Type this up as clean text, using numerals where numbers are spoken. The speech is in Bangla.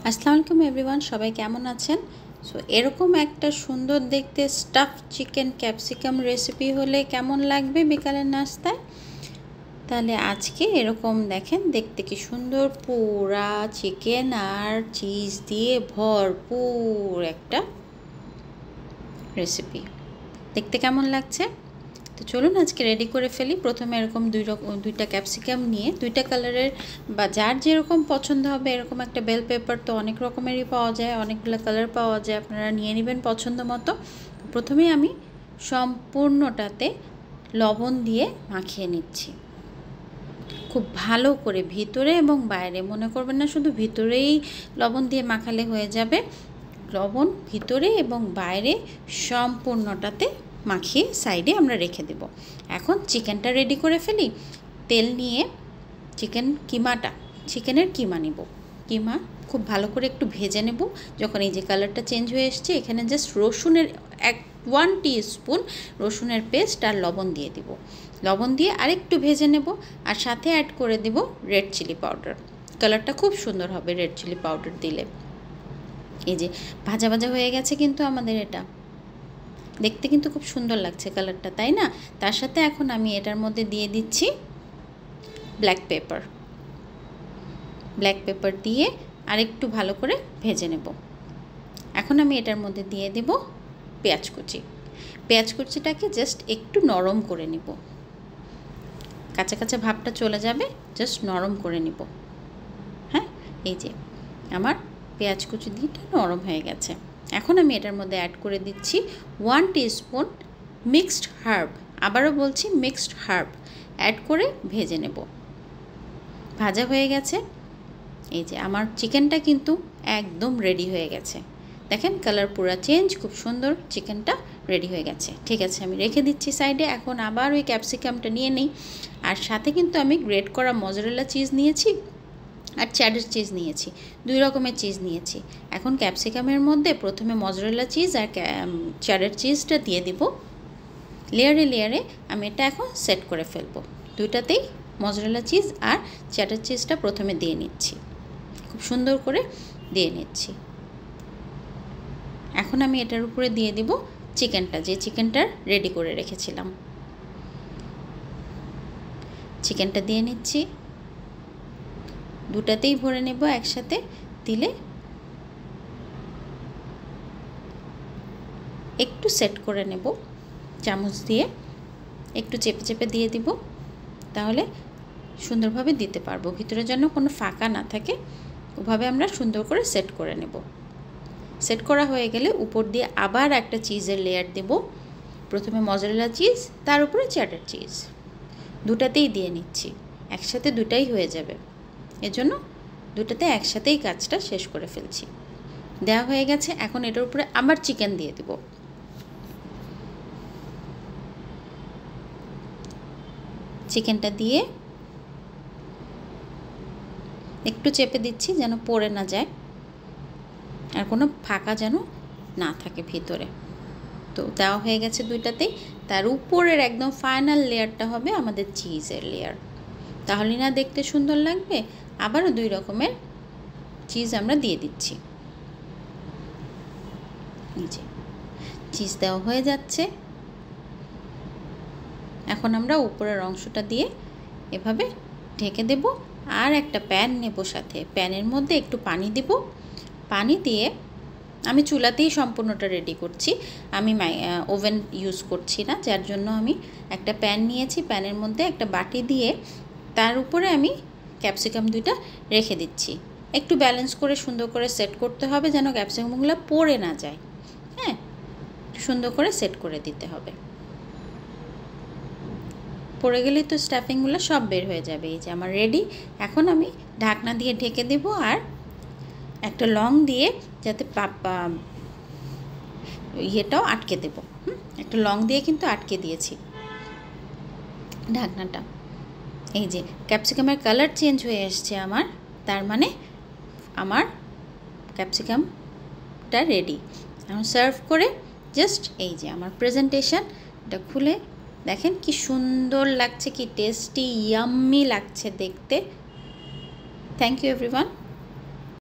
আসসালামু আলাইকুম এভরিওয়ান, সবাই কেমন আছেন? সো এরকম একটা সুন্দর দেখতে স্টাফ চিকেন ক্যাপসিকাম রেসিপি হলে কেমন লাগবে বিকালের নাস্তায়? তাহলে আজকে এরকম দেখেন, দেখতে কি সুন্দর পুরা চিকেন আর চিজ দিয়ে ভরপুর একটা রেসিপি। দেখতে কেমন লাগছে? তো চলুন আজকে রেডি করে ফেলি। প্রথমে এরকম দুইটা ক্যাপসিকাম নিয়ে দুইটা কালারের বা যার যেরকম পছন্দ হবে এরকম একটা বেল পেপার তো অনেক রকমেরই পাওয়া যায়, অনেকগুলো কালার পাওয়া যায়, আপনারা নিয়ে নেবেন পছন্দ মতো। প্রথমে আমি সম্পূর্ণটাতে লবণ দিয়ে মাখিয়ে নিচ্ছি খুব ভালো করে, ভিতরে এবং বাইরে। মনে করবেন না শুধু ভিতরেই লবণ দিয়ে মাখালে হয়ে যাবে, লবণ ভিতরে এবং বাইরে সম্পূর্ণটাতে মাখিয়ে সাইডে আমরা রেখে দেব। এখন চিকেনটা রেডি করে ফেলি। তেল নিয়ে চিকেনের কিমা নেব। কিমা খুব ভালো করে একটু ভেজে নেব। যখন এই যে কালারটা চেঞ্জ হয়ে এসছে, এখানে জাস্ট রসুনের 1 টিস্পুন রসুনের পেস্ট আর লবণ দিয়ে দিব। লবণ দিয়ে আরেকটু ভেজে নেব, আর সাথে অ্যাড করে দেব রেড চিলি পাউডার। কালারটা খুব সুন্দর হবে রেড চিলি পাউডার দিলে। এই যে ভাজা ভাজা হয়ে গেছে কিন্তু আমাদের এটা দেখতে কিন্তু খুব সুন্দর লাগছে কালারটা, তাই না? তার সাথে এখন আমি এটার মধ্যে দিয়ে দিচ্ছি ব্ল্যাক পেপার দিয়ে আরেকটু ভালো করে ভেজে নেব। এখন আমি এটার মধ্যে দিয়ে দেব পেঁয়াজ কুচিটাকে জাস্ট একটু নরম করে নেব, কাঁচা কাঁচা ভাবটা চলে যাবে, জাস্ট নরম করে নেব। হ্যাঁ, এই যে আমার পেঁয়াজ কুচি দিয়ে নরম হয়ে গেছে। এখন আমি এটার মধ্যে অ্যাড করে দিচ্ছি 1 টিস্পুন মিক্সড হার্ব। আবারও বলছি মিক্সড হার্ব অ্যাড করে ভেজে নেব। ভাজা হয়ে গেছে। এই যে আমার চিকেনটা কিন্তু একদম রেডি হয়ে গেছে। দেখেন কালার পুরো চেঞ্জ, খুব সুন্দর চিকেনটা রেডি হয়ে গেছে। ঠিক আছে, আমি রেখে দিচ্ছি সাইডে। এখন আবার ওই ক্যাপসিকামটা নিয়ে নিই, আর সাথে কিন্তু আমি গ্রেট করা মজরেলা চিজ নিয়েছি আর চেডার চিজ নিয়েছি, 2 রকমের চিজ নিয়েছি। এখন ক্যাপসিকামের মধ্যে প্রথমে মজরেলা চিজ আর চেডার চিজটা দিয়ে দিব লেয়ারে আমি এটা এখন সেট করে ফেলবো। দুইটাতেই মজরেলা চিজ আর চেডার চিজটা প্রথমে দিয়ে নিচ্ছি, খুব সুন্দর করে দিয়ে নিচ্ছি। এখন আমি এটার উপরে দিয়ে দিব চিকেনটা রেডি করে রেখেছিলাম। চিকেনটা দিয়ে নিচ্ছি, দুটাতেই ভরে নেব একসাথে। দিলে একটু সেট করে নেব, চামচ দিয়ে একটু চেপে চেপে দিয়ে দিব, তাহলে সুন্দরভাবে দিতে পারবো। ভিতরে যেন কোনো ফাঁকা না থাকে, ওভাবে আমরা সুন্দর করে সেট করে নেব। সেট করা হয়ে গেলে উপর দিয়ে আবার একটা চিজের লেয়ার দেব। প্রথমে মজরেলা চিজ, তার উপরে চেডার চিজ, দুটাতেই দিয়ে নিচ্ছি। একসাথে দুটাই হয়ে যাবে, এজন্য দুটাতে একসাথেই কাজটা শেষ করে ফেলছি। দেওয়া হয়ে গেছে। এখন এটার উপরে আবার চিকেন দিয়ে দেব। চিকেনটা দিয়ে একটু চেপে দিচ্ছি যেন পড়ে না যায়, আর কোনো ফাঁকা যেন না থাকে ভিতরে। তো দেওয়া হয়ে গেছে দুইটাতেই। তার উপরের একদম ফাইনাল লেয়ারটা হবে আমাদের চিজের লেয়ার, তাহলে না দেখতে সুন্দর লাগবে। আবারও 2 রকমের চিজ আমরা দিয়ে দিচ্ছি। নিচে চিজ দেওয়া হয়ে যাচ্ছে। এখন আমরা উপরের অংশটা দিয়ে এভাবে ঢেকে দেব, আর একটা প্যান নেব সাথে। প্যানের মধ্যে একটু পানি দেব। পানি দিয়ে আমি চুলাতেই সম্পূর্ণটা রেডি করছি, আমি ওভেন ইউজ করছি না, যার জন্য আমি একটা প্যান নিয়েছি। প্যানের মধ্যে একটা বাটি দিয়ে তার উপরে আমি ক্যাপসিকাম 2টা রেখে দিচ্ছি। একটু ব্যালেন্স করে সুন্দর করে সেট করতে হবে যেন ক্যাপসিকামগুলো পড়ে না যায়। হ্যাঁ, সুন্দর করে সেট করে দিতে হবে, পড়ে গেলেই তো স্টাফিংগুলো সব বের হয়ে যাবে। এই যে আমার রেডি। এখন আমি ঢাকনা দিয়ে ঢেকে দেব, আর একটা লং দিয়ে যাতে ইয়েটাও আটকে দেব। একটা লং দিয়ে কিন্তু আটকে দিয়েছি ঢাকনাটা। এই যে ক্যাপসিকামের কালার চেঞ্জ হয়ে এসছে আমার, তার মানে আমার ক্যাপসিকামটা রেডি। এখন সার্ভ করে জাস্ট এই যে আমার প্রেজেন্টেশন, এটা খুলে দেখেন কি সুন্দর লাগছে, কি টেস্টি ইয়াম্মি লাগছে দেখতে। Thank you everyone.